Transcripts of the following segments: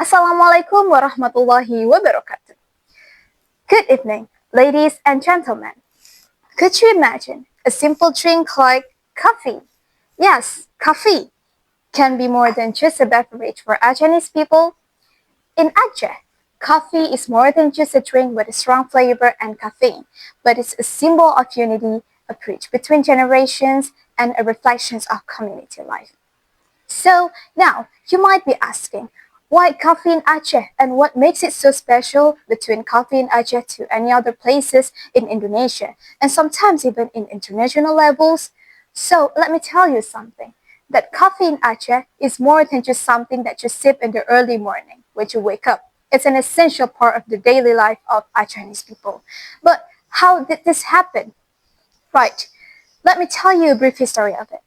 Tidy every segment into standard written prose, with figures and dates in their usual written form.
Assalamualaikum warahmatullahi wabarakatuh. Good evening, ladies and gentlemen. Could you imagine a simple drink like coffee? Yes, coffee can be more than just a beverage for Aceh people. In Aceh, coffee is more than just a drink with a strong flavor and caffeine, but it's a symbol of unity, a bridge between generations, and a reflection of community life. So now you might be asking, why coffee in Aceh and what makes it so special between coffee in Aceh to any other places in Indonesia and sometimes even in international levels? So let me tell you something, that coffee in Aceh is more than just something that you sip in the early morning when you wake up. It's an essential part of the daily life of Acehese people. But how did this happen? Right, let me tell you a brief history of it.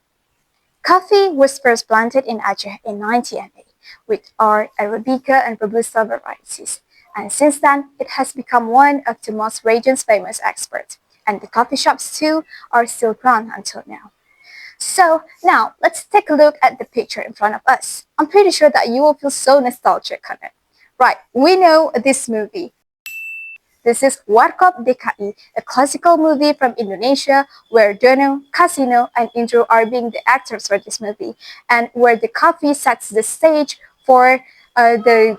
Coffee was first planted in Aceh in 1908 with our Arabica and Robusta varieties, and since then it has become one of the most region's famous exports, and the coffee shops too are still grown until now. So now let's take a look at the picture in front of us. I'm pretty sure that you will feel so nostalgic on it. Right, we know this movie. This is Warkop DKI, a classical movie from Indonesia where Dono, Casino, and Indro are being the actors for this movie, and where the coffee sets the stage for the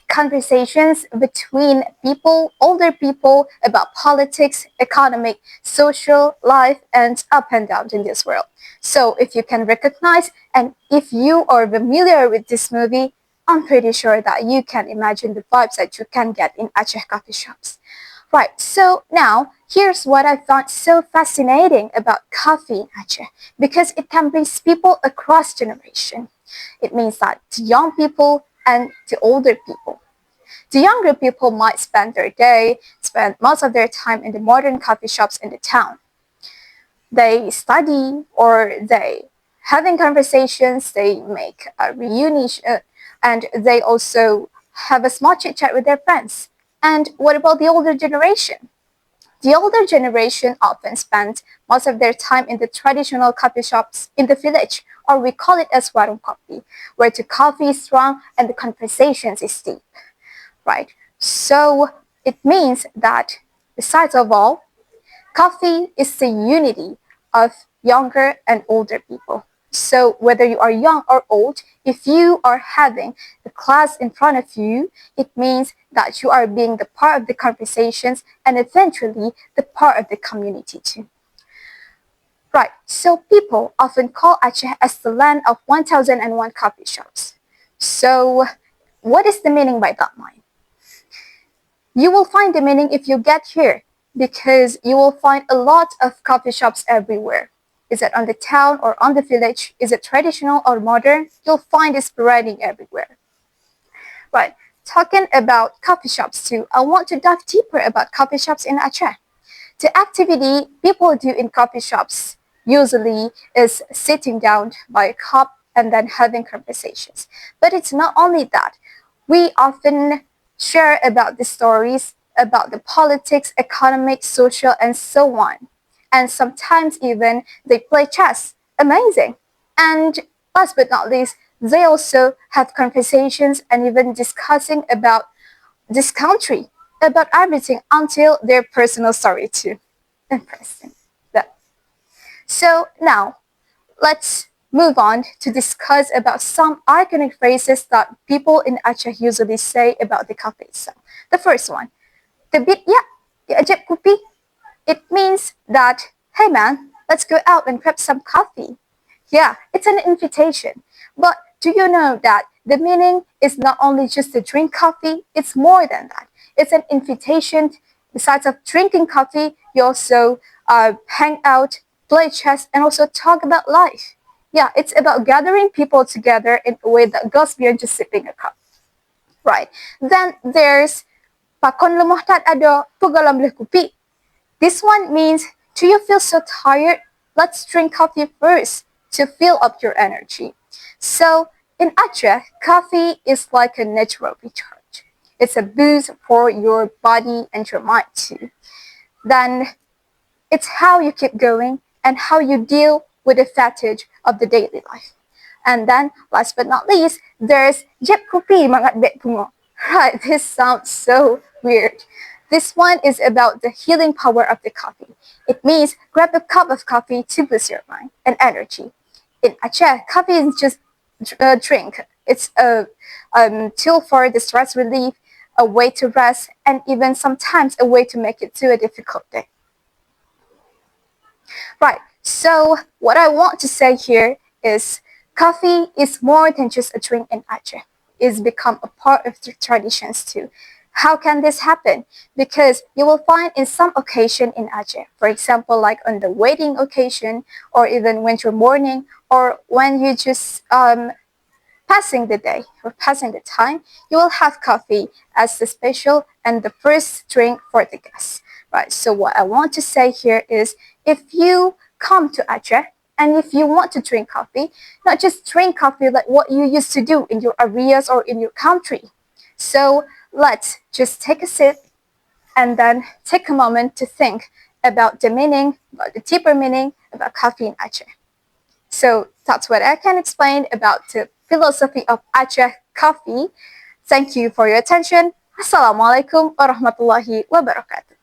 conversations between people, older people, about politics, economic, social life, and up and down in this world. So if you can recognize and if you are familiar with this movie, I'm pretty sure that you can imagine the vibes that you can get in Aceh coffee shops. Right, so now here's what I found so fascinating about coffee in Aceh, because it can bring people across generation. It means that the young people and the older people. The younger people might spend most of their time in the modern coffee shops in the town. They study or they having conversations, they make a reunion, and they also have a small chit chat with their friends. And what about the older generation? The older generation often spend most of their time in the traditional coffee shops in the village, or we call it as warung kopi, where the coffee is strong and the conversations is deep, right? So it means that besides of all, coffee is the unity of younger and older people. So whether you are young or old, if you are having the class in front of you, it means that you are being the part of the conversations and eventually the part of the community too. Right, so people often call Aceh as the land of 1001 coffee shops. So what is the meaning by that line? You will find the meaning if you get here, because you will find a lot of coffee shops everywhere. Is it on the town or on the village? Is it traditional or modern? You'll find it spreading everywhere. Right, talking about coffee shops too, I want to dive deeper about coffee shops in Aceh. The activity people do in coffee shops usually is sitting down by a cup and then having conversations. But it's not only that. We often share about the stories, about the politics, economic, social, and so on. And sometimes even they play chess. Amazing. And last but not least, they also have conversations and even discussing about this country, about everything until their personal story too. Interesting. Yeah. So now let's move on to discuss about some iconic phrases that people in Aceh usually say about the cafe itself. The first one, "Tebit ya, diajak kopi." It means that, hey man, let's go out and grab some coffee. Yeah, it's an invitation. But do you know that the meaning is not only just to drink coffee, it's more than that. It's an invitation. Besides of drinking coffee, you also hang out, play chess, and also talk about life. Yeah, it's about gathering people together in a way that goes beyond just sipping a cup. Right. Then there's "Pakon lemah tak ada, pegalam leh kopi." This one means, do you feel so tired? Let's drink coffee first to fill up your energy. So in Aceh, coffee is like a natural recharge. It's a boost for your body and your mind too. Then it's how you keep going and how you deal with the fatigue of the daily life. And then, last but not least, there's Jep Kopi Mangat Bet Pungo. Right, this sounds so weird. This one is about the healing power of the coffee. It means grab a cup of coffee to boost your mind and energy. In Aceh, coffee is just a drink. It's a tool for the stress relief, a way to rest, and even sometimes a way to make it to a difficult day. Right, so what I want to say here is coffee is more than just a drink in Aceh. It's become a part of the traditions too. How can this happen? Because you will find in some occasion in Aceh, for example, like on the wedding occasion, or even winter morning, or when you just passing the day or passing the time, you will have coffee as the special and the first drink for the guests. Right. So what I want to say here is if you come to Aceh and if you want to drink coffee, not just drink coffee like what you used to do in your areas or in your country. So let's just take a sip and then take a moment to think about the meaning, about the deeper meaning about coffee in Aceh. So that's what I can explain about the philosophy of Aceh coffee. Thank you for your attention. Assalamualaikum warahmatullahi wabarakatuh.